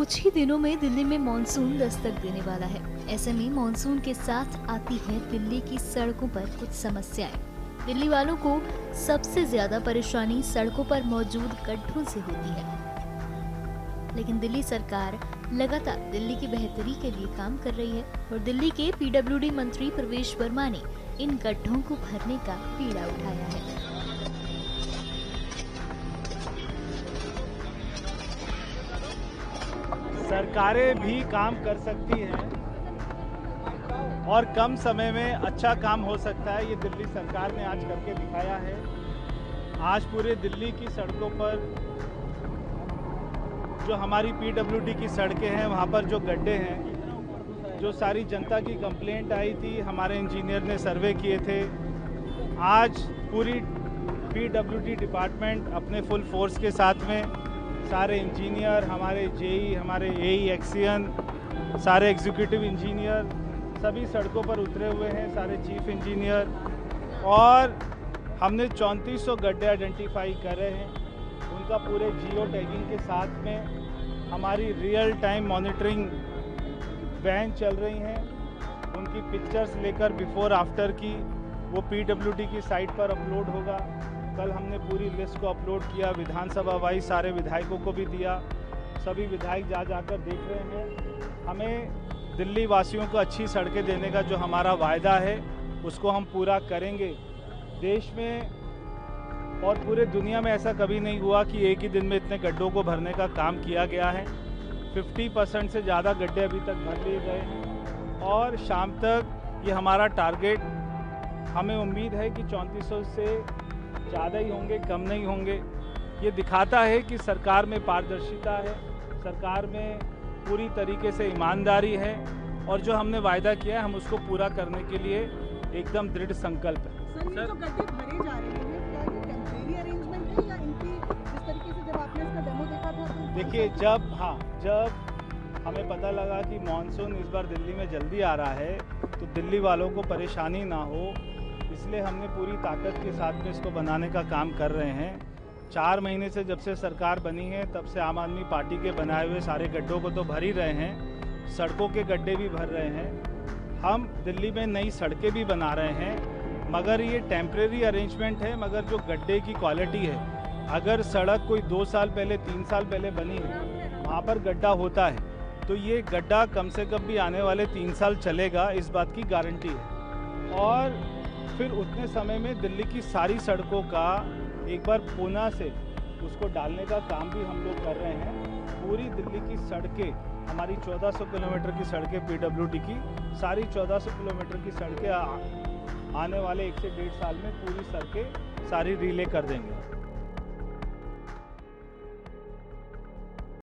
कुछ ही दिनों में दिल्ली में मॉनसून दस्तक देने वाला है। ऐसे में मॉनसून के साथ आती है दिल्ली की सड़कों पर कुछ समस्याएं। दिल्ली वालों को सबसे ज्यादा परेशानी सड़कों पर मौजूद गड्ढों से होती है, लेकिन दिल्ली सरकार लगातार दिल्ली की बेहतरी के लिए काम कर रही है और दिल्ली के पीडब्ल्यूडी मंत्री प्रवेश वर्मा ने इन गड्ढों को भरने का बीड़ा उठाया है। सरकारें भी काम कर सकती हैं और कम समय में अच्छा काम हो सकता है। ये दिल्ली सरकार ने आज करके दिखाया है। आज पूरे दिल्ली की सड़कों पर जो हमारी पीडब्ल्यूडी की सड़कें हैं, वहाँ पर जो गड्ढे हैं, जो सारी जनता की कंप्लेंट आई थी, हमारे इंजीनियर ने सर्वे किए थे। आज पूरी पीडब्ल्यूडी डिपार्टमेंट अपने फुल फोर्स के साथ में, सारे इंजीनियर, हमारे जेई, हमारे एई, एक्सियन, सारे एग्जीक्यूटिव इंजीनियर सभी सड़कों पर उतरे हुए हैं, सारे चीफ इंजीनियर, और हमने 3400 गड्ढे आइडेंटिफाई करे हैं। उनका पूरे जियो टैगिंग के साथ में हमारी रियल टाइम मॉनिटरिंग वैन चल रही हैं। उनकी पिक्चर्स लेकर बिफोर आफ्टर की वो पीडब्ल्यूडी की साइट पर अपलोड होगा। कल हमने पूरी लिस्ट को अपलोड किया, विधानसभा वाइज सारे विधायकों को भी दिया। सभी विधायक जाकर देख रहे हैं। हमें दिल्ली वासियों को अच्छी सड़कें देने का जो हमारा वायदा है उसको हम पूरा करेंगे। देश में और पूरे दुनिया में ऐसा कभी नहीं हुआ कि एक ही दिन में इतने गड्ढों को भरने का काम किया गया है। 50% से ज़्यादा गड्ढे अभी तक भर लिए गए हैं और शाम तक ये हमारा टारगेट, हमें उम्मीद है कि 3400 से ज़्यादा ही होंगे, कम नहीं होंगे। ये दिखाता है कि सरकार में पारदर्शिता है, सरकार में पूरी तरीके से ईमानदारी है और जो हमने वायदा किया है हम उसको पूरा करने के लिए एकदम दृढ़ संकल्प है। सर, ये जो गड्ढे भरे जा रहे हैं, क्या ये टेम्परेरी अरेंजमेंट है या इनकी जिस तरीके से जब आपने इसका डेमो देखा था तो देखिए, जब हमें पता लगा कि मानसून इस बार दिल्ली में जल्दी आ रहा है तो दिल्ली वालों को परेशानी ना हो, इसलिए हमने पूरी ताकत के साथ में इसको बनाने का काम कर रहे हैं। 4 महीने से जब से सरकार बनी है तब से आम आदमी पार्टी के बनाए हुए सारे गड्ढों को तो भर ही रहे हैं, सड़कों के गड्ढे भी भर रहे हैं। हम दिल्ली में नई सड़कें भी बना रहे हैं, मगर ये टेम्परेरी अरेंजमेंट है। मगर जो गड्ढे की क्वालिटी है, अगर सड़क कोई 2 साल पहले 3 साल पहले बनी है, वहाँ पर गड्ढा होता है तो ये गड्ढा कम से कम भी आने वाले 3 साल चलेगा, इस बात की गारंटी है। और फिर उतने समय में दिल्ली की सारी सड़कों का एक बार पुनः से उसको डालने का काम भी हम लोग कर रहे हैं। पूरी दिल्ली की सड़कें, हमारी 1400 किलोमीटर की सड़कें पीडब्ल्यूडी की, सारी 1400 किलोमीटर की सड़कें आने वाले 1 से 1.5 साल में पूरी सड़कें सारी रिले कर देंगे।